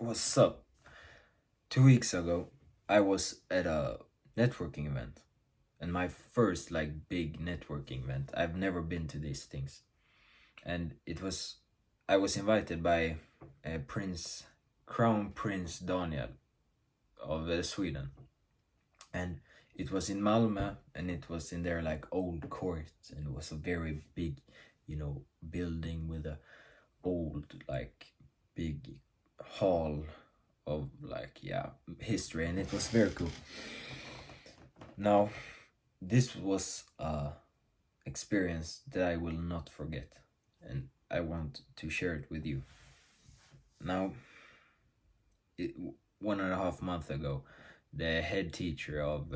What's up? 2 weeks ago, I was at a networking event, and my first like big networking event. I've never been to these things, and I was invited by Crown Prince Daniel of Sweden, and it was in Malmö, and it was in their like old court, and it was a very big, building with a old like big hall of like history, and it was very cool. Now, this was a experience that I will not forget, and I want to share it with you. Now, it, 1.5 months ago, the head teacher of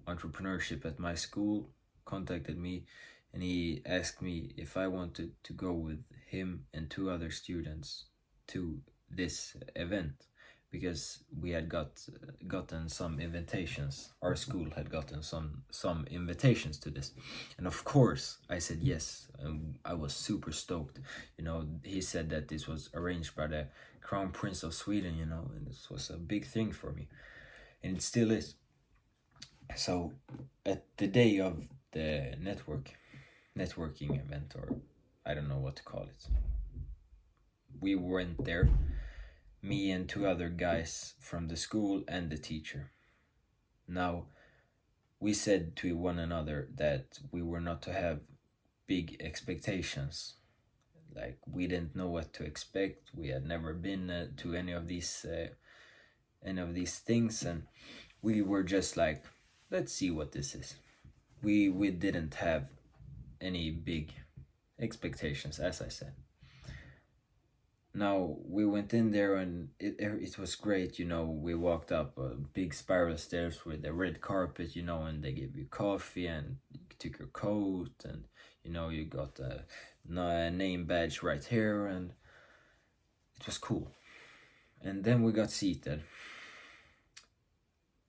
entrepreneurship at my school contacted me, and he asked me if I wanted to go with him and two other students to this event, because we had gotten some invitations. Our school had gotten some invitations to this, and of course I said yes. And I was super stoked. He said that this was arranged by the Crown Prince of Sweden. And this was a big thing for me, and it still is. So at the day of the networking event, or I don't know what to call it, we went there, me and two other guys from the school and the teacher. Now, we said to one another that we were not to have big expectations. Like, we didn't know what to expect. We had never been to any of these things, and we were just like, let's see what this is. We didn't have any big expectations, as I said. Now, we went in there, and it was great. We walked up a big spiral stairs with a red carpet, and they gave you coffee, and you took your coat, and you got a name badge right here, and it was cool. And then we got seated,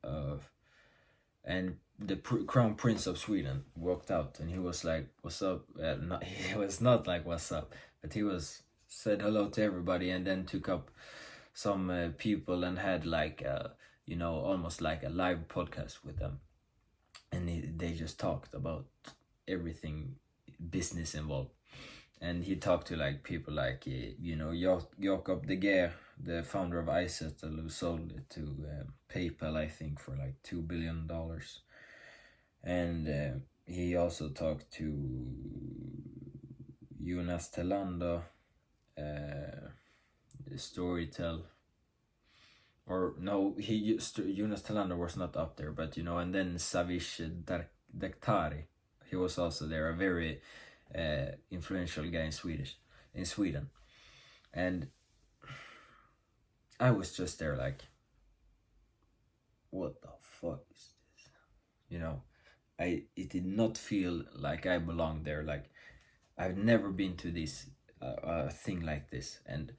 and the Crown Prince of Sweden walked out, and he was like, "What's up?" He was not like, "What's up," but he said hello to everybody, and then took up some people and had like almost like a live podcast with them, and they just talked about everything business involved. And he talked to like people like Jakob De Geer, the founder of iSettle, who sold it to PayPal, I think, for like $2 billion. And he also talked to Jonas Telander, Storytel, or no, Jonas Telander was not up there, but and then Swedish Daktari, he was also there, a very influential guy in Sweden, and I was just there like, what the fuck is this? It did not feel like I belonged there. Like, I've never been to this thing like this, and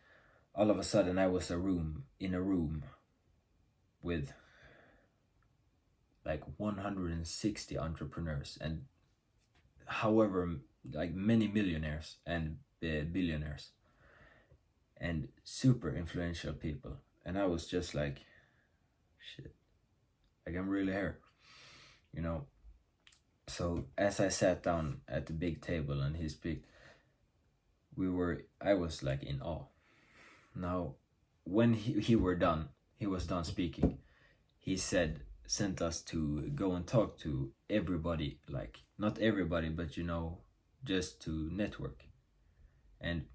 all of a sudden I was in a room with like 160 entrepreneurs, and however like many millionaires and billionaires and super influential people, and I was just like, shit, like I'm really here. So as I sat down at the big table and he speak, I was like in awe. Now, when he was done speaking, he sent us to go and talk to everybody, like not everybody, but just to network. And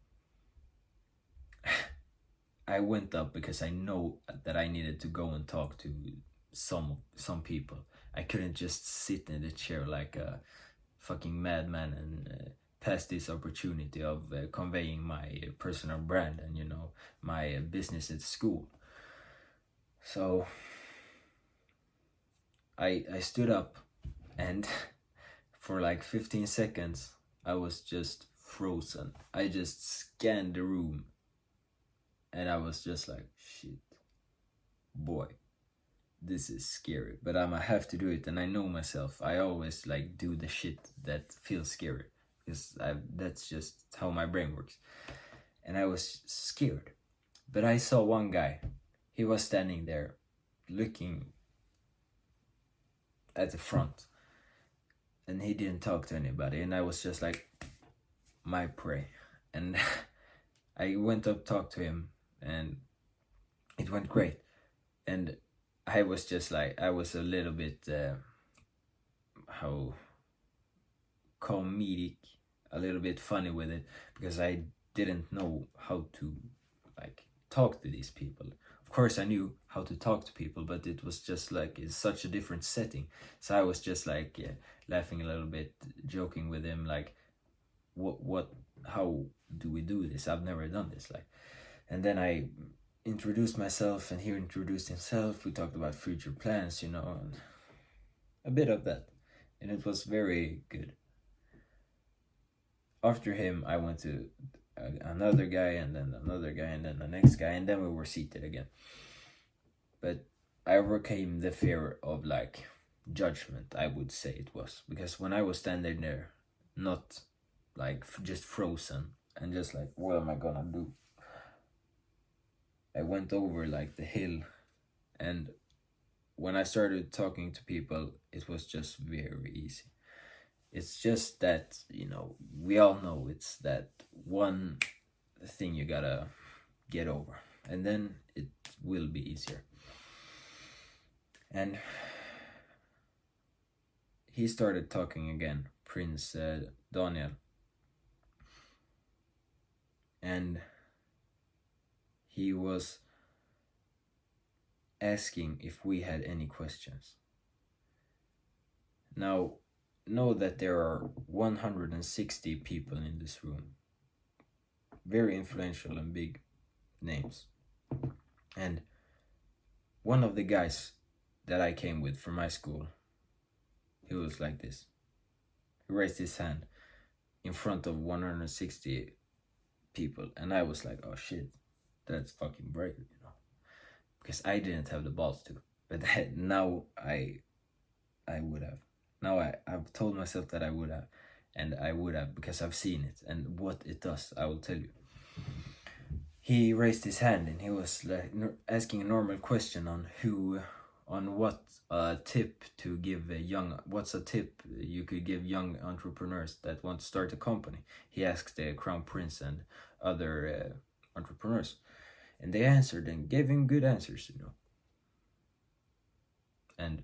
I went up because I know that I needed to go and talk to some people. I couldn't just sit in the chair like a fucking madman and pass this opportunity of conveying my personal brand and my business at school. So I stood up, and for like 15 seconds I was just frozen. I just scanned the room, and I was just like, shit, boy, this is scary, but I'ma have to do it. And I know myself, I always like do the shit that feels scary, because that's just how my brain works. And I was scared, But I saw one guy. He was standing there looking at the front, and he didn't talk to anybody, and I was just like, my prey. And I went up, talked to him, and it went great. And I was just like, I was a little bit how comedic, a little bit funny with it, because I didn't know how to like talk to these people. Of course I knew how to talk to people, but it was just like it's such a different setting. So I was just like laughing a little bit, joking with him, like what how do we do this? I've never done this. Like, and then I introduced myself and he introduced himself. We talked about future plans, and a bit of that, and it was very good. After him I went to another guy, and then another guy, and then the next guy, and then we were seated again. But I overcame the fear of like judgment, I would say it was, because when I was standing there, not like just frozen and just like, what am I gonna do? I went over like the hill, and when I started talking to people, it was just very easy. It's just that, we all know it's that one thing you gotta get over, and then it will be easier. And he started talking again, Prince Daniel. And he was asking if we had any questions. Now, know that there are 160 people in this room. Very influential and big names. And one of the guys that I came with from my school, he was like this. He raised his hand in front of 160 people, and I was like, oh shit, that's fucking brave, because I didn't have the balls to. But now I would have. Now I've told myself that I would have, and I would have, because I've seen it and what it does. I will tell you. He raised his hand and he was like asking a normal question on what tip to give what's a tip you could give young entrepreneurs that want to start a company. He asked the crown prince and other entrepreneurs, and they answered and gave him good answers, and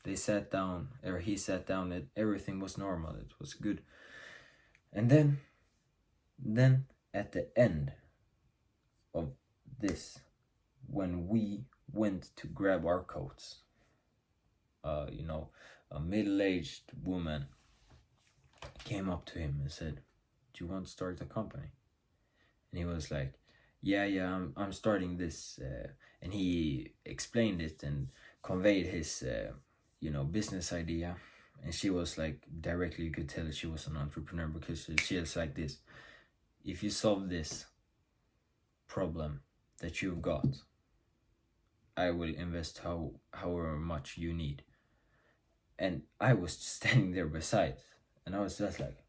they sat down, or he sat down, and everything was normal. It was good. And then at the end of this, when we went to grab our coats, a middle-aged woman came up to him and said, do you want to start a company? And he was like, yeah, I'm starting this, and he explained it and conveyed his business idea. And she was like, directly, you could tell that she was an entrepreneur, because she was like this: if you solve this problem that you've got, I will invest however much you need. And I was standing there beside, and I was just like,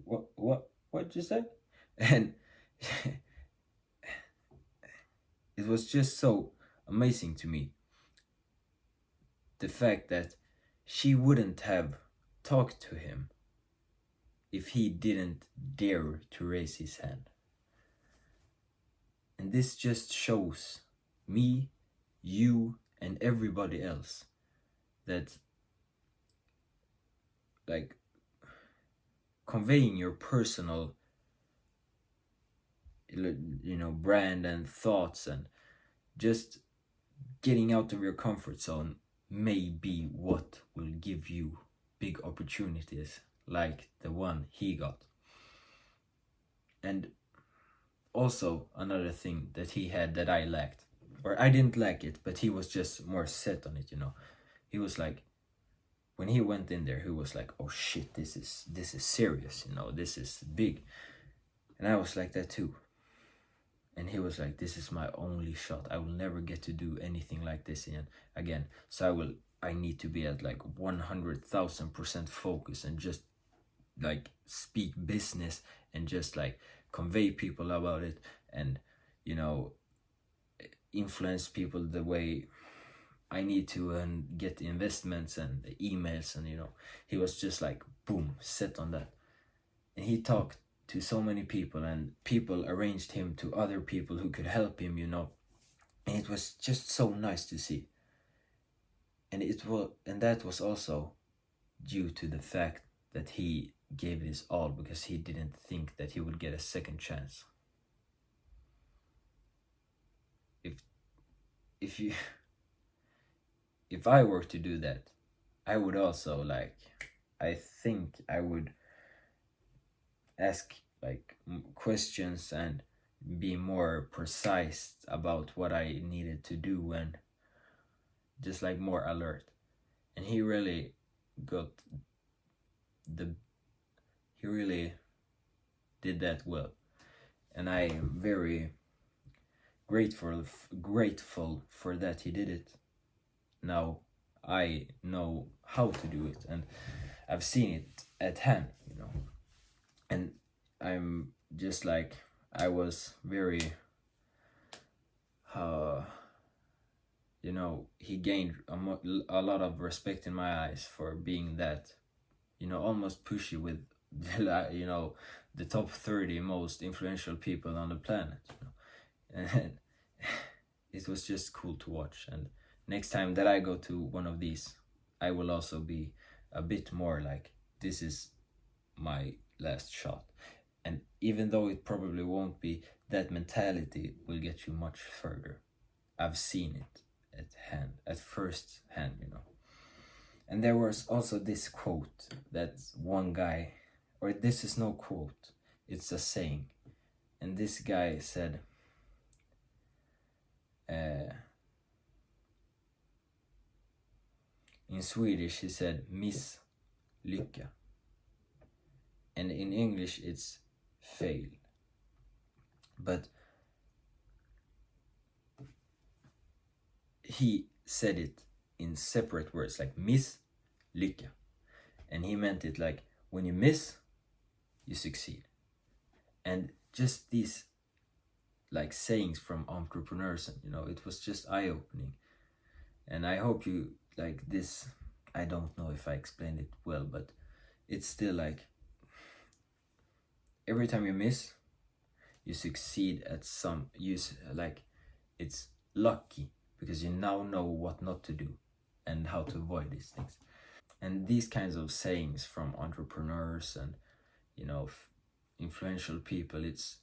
what you say? And it was just so amazing to me, the fact that she wouldn't have talked to him if he didn't dare to raise his hand. And this just shows me, you, and everybody else that, like, conveying your personal brand and thoughts, and just getting out of your comfort zone may be what will give you big opportunities like the one he got. And also another thing that he had that I lacked, or I didn't lack it, but he was just more set on it. He was like, when he went in there, he was like, oh shit, this is serious, this is big. And I was like that too. And he was like, this is my only shot. I will never get to do anything like this again. So I need to be at like 100,000% focus, and just like speak business, and just like convey people about it, and you know, influence people the way I need to, and get investments and emails, and he was just like boom, set on that. And he talked to so many people, and people arranged him to other people who could help him. And it was just so nice to see. And that was also due to the fact that he gave his all, because he didn't think that he would get a second chance. If if you if I were to do that, I would also, like, I think I would ask like questions and be more precise about what I needed to do, and just like more alert. And got the he really did that well, and I am very grateful for that he did it. Now I know how to do it, and I've seen it at hand. And I'm just like, I was very uh he gained a lot of respect in my eyes for being that, almost pushy with the top 30 most influential people on the planet. And it was just cool to watch. And next time that I go to one of these, I will also be a bit more like, this is my last shot. And even though it probably won't be, that mentality will get you much further. I've seen it at first hand. And there was also this quote that one guy, or this is no quote, it's a saying. And this guy said, in Swedish, he said misslycka. And in English, it's fail. But he said it in separate words, like misslycka. And he meant it like, when you miss, you succeed. And just these like sayings from entrepreneurs, and it was just eye-opening. And I hope you like this. I don't know if I explained it well, but it's still like, every time you miss, you succeed at some use. Like, it's lucky, because you now know what not to do and how to avoid these things. And these kinds of sayings from entrepreneurs and influential people, it's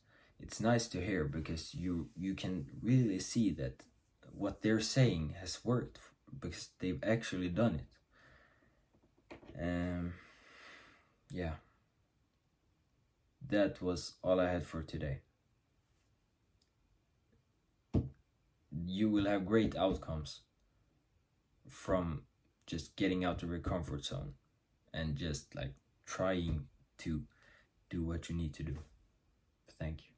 nice to hear, because you can really see that what they're saying has worked, because they've actually done it. Yeah, that was all I had for today. You will have great outcomes from just getting out of your comfort zone and just like trying to do what you need to do. Thank you.